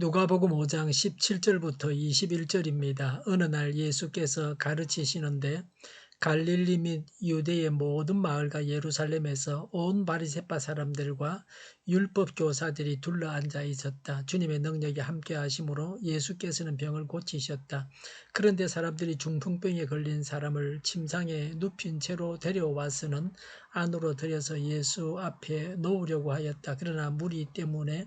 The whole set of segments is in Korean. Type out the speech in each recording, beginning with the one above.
누가복음 5장 17절부터 21절입니다. 어느 날 예수께서 가르치시는데 갈릴리 및 유대의 모든 마을과 예루살렘에서 온 바리새파 사람들과 율법 교사들이 둘러앉아 있었다. 주님의 능력이 함께 하심으로 예수께서는 병을 고치셨다. 그런데 사람들이 중풍병에 걸린 사람을 침상에 눕힌 채로 데려와서는 안으로 들여서 예수 앞에 놓으려고 하였다. 그러나 무리 때문에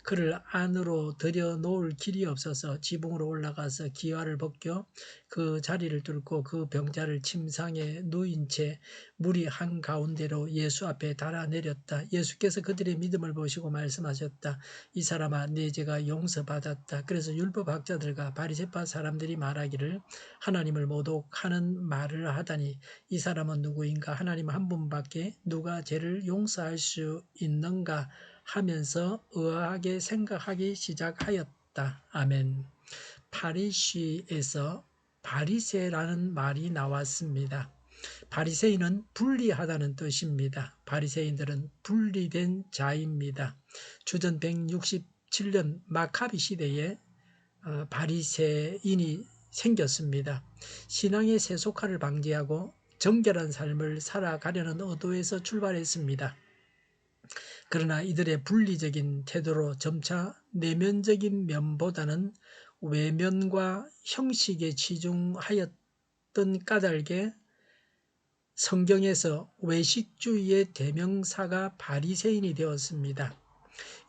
그를 안으로 들여 놓을 길이 없어서 지붕으로 올라가서 기와를 벗겨 그 자리를 뚫고 그 병자를 침상에 누인 채 무리 한가운데로 예수 앞에 달아내렸다. 예수께서 그들의 믿음을 보시고 말씀하셨다. 이 사람아, 네 죄가 용서받았다. 그래서 율법학자들과 바리새파 사람들이 말하기를 하나님을 모독하는 말을 하다니 이 사람은 누구인가? 하나님 한 분밖에 누가 죄를 용서할 수 있는가? 하면서 의아하게 생각하기 시작하였다. 아멘. 파리시에서 바리새라는 말이 나왔습니다. 바리새인은 분리하다는 뜻입니다. 바리새인들은 분리된 자입니다. 주전 167년 마카비 시대에 바리새인이 생겼습니다. 신앙의 세속화를 방지하고 정결한 삶을 살아가려는 의도에서 출발했습니다. 그러나 이들의 분리적인 태도로 점차 내면적인 면보다는 외면과 형식에 치중하였던 까닭에 성경에서 외식주의의 대명사가 바리새인이 되었습니다.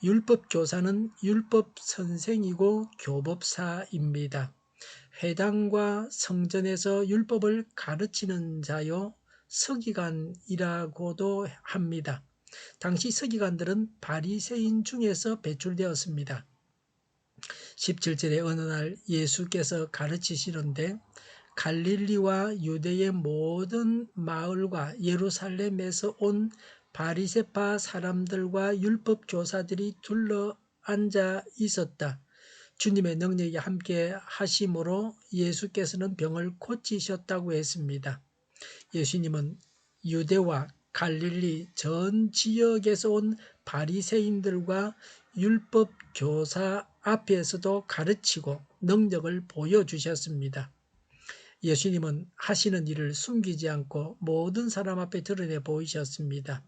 율법 교사는 율법 선생이고 교법사입니다. 회당과 성전에서 율법을 가르치는 자요, 서기관이라고도 합니다. 당시 서기관들은 바리새인 중에서 배출되었습니다. 17절에 어느 날 예수께서 가르치시는데 갈릴리와 유대의 모든 마을과 예루살렘에서 온 바리새파 사람들과 율법 교사들이 둘러앉아 있었다. 주님의 능력이 함께 하심으로 예수께서는 병을 고치셨다고 했습니다. 예수님은 유대와 갈릴리 전 지역에서 온 바리새인들과 율법 교사 앞에서도 가르치고 능력을 보여주셨습니다. 예수님은 하시는 일을 숨기지 않고 모든 사람 앞에 드러내 보이셨습니다.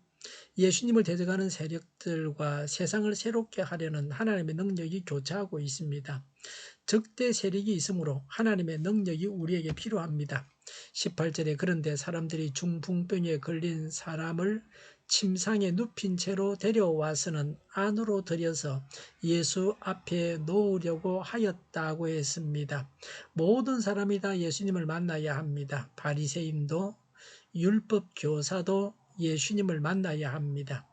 예수님을 대적하는 세력들과 세상을 새롭게 하려는 하나님의 능력이 교차하고 있습니다. 적대 세력이 있으므로 하나님의 능력이 우리에게 필요합니다. 18절에 그런데 사람들이 중풍병에 걸린 사람을 침상에 눕힌 채로 데려와서는 안으로 들여서 예수 앞에 놓으려고 하였다고 했습니다. 모든 사람이 다 예수님을 만나야 합니다. 바리새인도 율법 교사도 예수님을 만나야 합니다.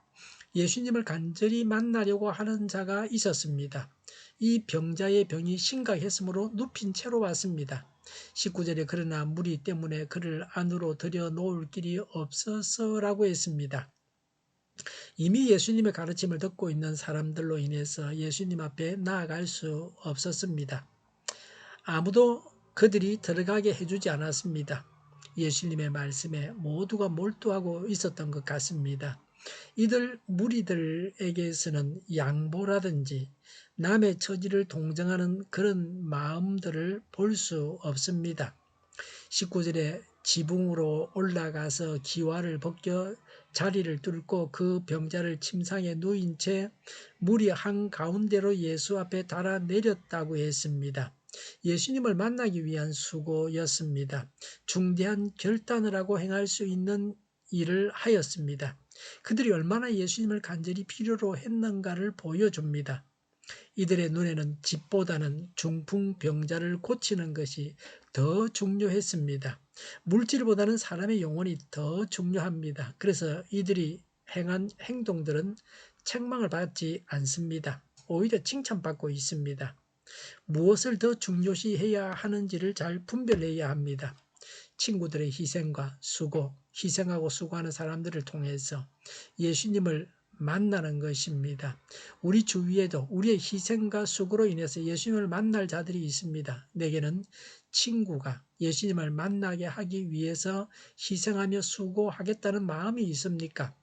예수님을 간절히 만나려고 하는 자가 있었습니다. 이 병자의 병이 심각했으므로 눕힌 채로 왔습니다. 19절에 그러나 무리 때문에 그를 안으로 들여 놓을 길이 없어서라고 했습니다. 이미 예수님의 가르침을 듣고 있는 사람들로 인해서 예수님 앞에 나아갈 수 없었습니다. 아무도 그들이 들어가게 해주지 않았습니다. 예수님의 말씀에 모두가 몰두하고 있었던 것 같습니다. 이들 무리들에게서는 양보라든지 남의 처지를 동정하는 그런 마음들을 볼 수 없습니다. 19절에 지붕으로 올라가서 기와를 벗겨 자리를 뚫고 그 병자를 침상에 누인 채 무리 한가운데로 예수 앞에 달아내렸다고 했습니다. 예수님을 만나기 위한 수고였습니다. 중대한 결단을 하고 행할 수 있는 일을 하였습니다. 그들이 얼마나 예수님을 간절히 필요로 했는가를 보여줍니다. 이들의 눈에는 집보다는 중풍병자를 고치는 것이 더 중요했습니다. 물질보다는 사람의 영혼이 더 중요합니다. 그래서 이들이 행한 행동들은 책망을 받지 않습니다. 오히려 칭찬받고 있습니다. 무엇을 더 중요시해야 하는지를 잘 분별해야 합니다. 친구들의 희생과 수고, 희생하고 수고하는 사람들을 통해서 예수님을 만나는 것입니다. 우리 주위에도 우리의 희생과 수고로 인해서 예수님을 만날 자들이 있습니다. 내게는 친구가 예수님을 만나게 하기 위해서 희생하며 수고하겠다는 마음이 있습니까?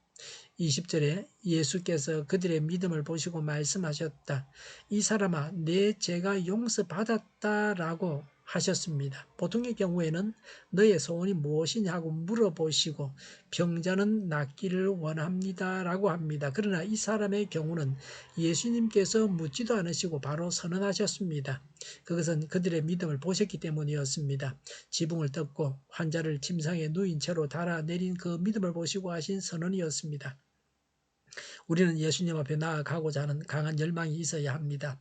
20절에 예수께서 그들의 믿음을 보시고 말씀하셨다. 이 사람아, 내 죄가 용서받았다라고 하셨습니다. 보통의 경우에는 너의 소원이 무엇이냐 고 물어보시고 병자는 낫기를 원합니다라고 합니다. 그러나 이 사람의 경우는 예수님께서 묻지도 않으시고 바로 선언하셨습니다. 그것은 그들의 믿음을 보셨기 때문이었습니다. 지붕을 덮고 환자를 침상에 누인 채로 달아내린 그 믿음을 보시고 하신 선언이었습니다. 우리는 예수님 앞에 나아가고자 하는 강한 열망이 있어야 합니다.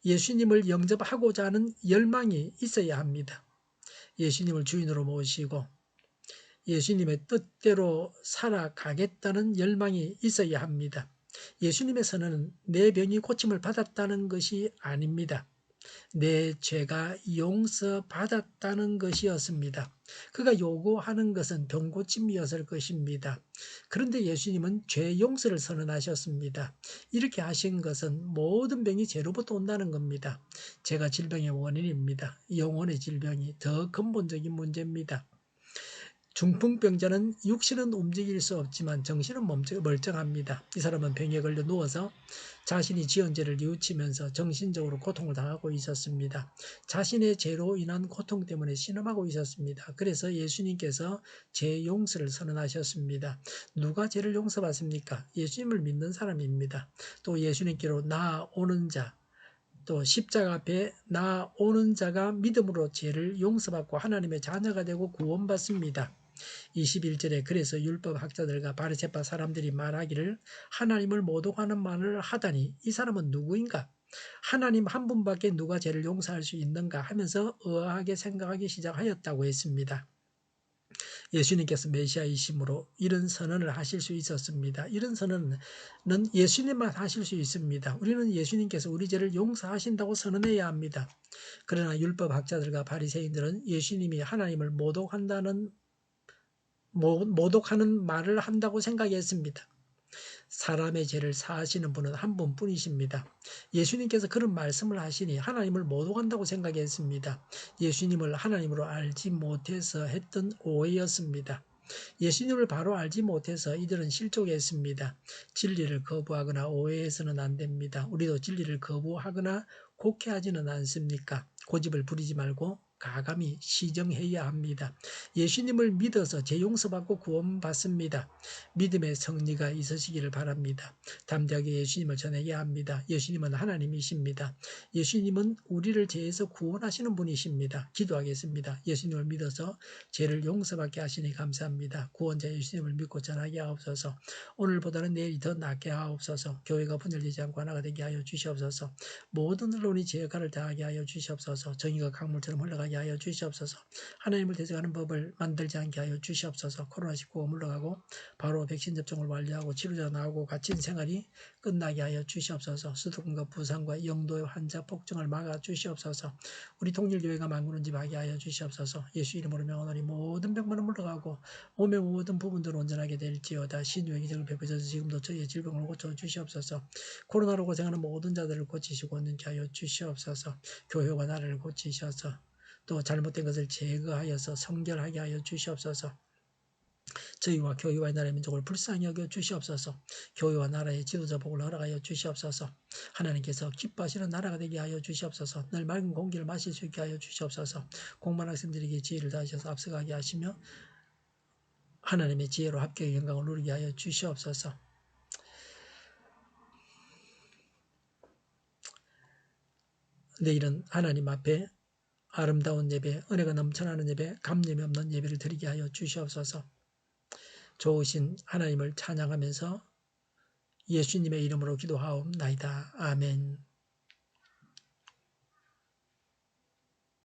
예수님을 영접하고자 하는 열망이 있어야 합니다. 예수님을 주인으로 모시고 예수님의 뜻대로 살아가겠다는 열망이 있어야 합니다. 예수님의 선언은 내 병이 고침을 받았다는 것이 아닙니다. 내 죄가 용서받았다는 것이었습니다. 그가 요구하는 것은 병고침이었을 것입니다. 그런데 예수님은 죄 용서를 선언하셨습니다. 이렇게 하신 것은 모든 병이 죄로부터 온다는 겁니다. 죄가 질병의 원인입니다. 영혼의 질병이 더 근본적인 문제입니다. 중풍병자는 육신은 움직일 수 없지만 정신은 멀쩡합니다. 이 사람은 병에 걸려 누워서 자신이 지은 죄를 뉘우치면서 정신적으로 고통을 당하고 있었습니다. 자신의 죄로 인한 고통 때문에 신음하고 있었습니다. 그래서 예수님께서 죄 용서를 선언하셨습니다. 누가 죄를 용서받습니까? 예수님을 믿는 사람입니다. 또 예수님께로 나아오는 자, 또 십자가 앞에 나아오는 자가 믿음으로 죄를 용서받고 하나님의 자녀가 되고 구원받습니다. 21절에 그래서 율법학자들과 바리새파 사람들이 말하기를 하나님을 모독하는 말을 하다니 이 사람은 누구인가? 하나님 한 분밖에 누가 죄를 용서할 수 있는가 하면서 의아하게 생각하기 시작하였다고 했습니다. 예수님께서 메시아이심으로 이런 선언을 하실 수 있었습니다. 이런 선언은 예수님만 하실 수 있습니다. 우리는 예수님께서 우리 죄를 용서하신다고 선언해야 합니다. 그러나 율법학자들과 바리새인들은 예수님이 하나님을 모독하는 말을 한다고 생각했습니다. 사람의 죄를 사하시는 분은 한 분뿐이십니다. 예수님께서 그런 말씀을 하시니 하나님을 모독한다고 생각했습니다. 예수님을 하나님으로 알지 못해서 했던 오해였습니다. 예수님을 바로 알지 못해서 이들은 실족했습니다. 진리를 거부하거나 오해해서는 안 됩니다. 우리도 진리를 거부하거나 곡해하지는 않습니까? 고집을 부리지 말고 가감히 시정해야 합니다. 예수님을 믿어서 죄 용서받고 구원받습니다. 믿음의 승리가 있으시기를 바랍니다. 담대하게 예수님을 전해야 합니다. 예수님은 하나님이십니다. 예수님은 우리를 죄에서 구원하시는 분이십니다. 기도하겠습니다. 예수님을 믿어서 죄를 용서받게 하시니 감사합니다. 구원자 예수님을 믿고 전하게 하옵소서. 오늘보다는 내일이 더 낫게 하옵소서. 교회가 분열되지 않고 하나가 되게 하여 주시옵소서. 모든 언론이 제 역할을 다하게 하여 주시옵소서. 정의가 강물처럼 흘러가게 하여 주시옵소서. 하나님을 대적하는 법을 만들지 않게 하여 주시옵소서. 코로나19가 물러가고 바로 백신 접종을 완료하고 치료자 나오고 갇힌 생활이 끝나게 하여 주시옵소서. 수도권과 부산과 영도의 환자 폭증을 막아 주시옵소서. 우리 통일교회가 만군은집하게 하여 주시옵소서. 예수 이름으로 명하노니 모든 병만은 물러가고 몸의 모든 부분들 온전하게 될지어다. 신유의 기적을 베푸셔서 지금도 저희의 질병을 고쳐 주시옵소서. 코로나로 고생하는 모든 자들을 고치시고 있는지 하여 주시옵소서. 교회와 나라를 고치셔서 또 잘못된 것을 제거하여서 성결하게 하여 주시옵소서. 저희와 교회와 나라의 민족을 불쌍히 여겨 주시옵소서. 교회와 나라의 지도자 복을 허락하여 주시옵소서. 하나님께서 기뻐하시는 나라가 되게 하여 주시옵소서. 늘 맑은 공기를 마실 수 있게 하여 주시옵소서. 공부하는 학생들에게 지혜를 다하셔서 앞서가게 하시며 하나님의 지혜로 합격의 영광을 누리게 하여 주시옵소서. 내일은 하나님 앞에 아름다운 예배, 은혜가 넘쳐나는 예배, 감염이 없는 예배를 드리게 하여 주시옵소서. 좋으신 하나님을 찬양하면서 예수님의 이름으로 기도하옵나이다. 아멘.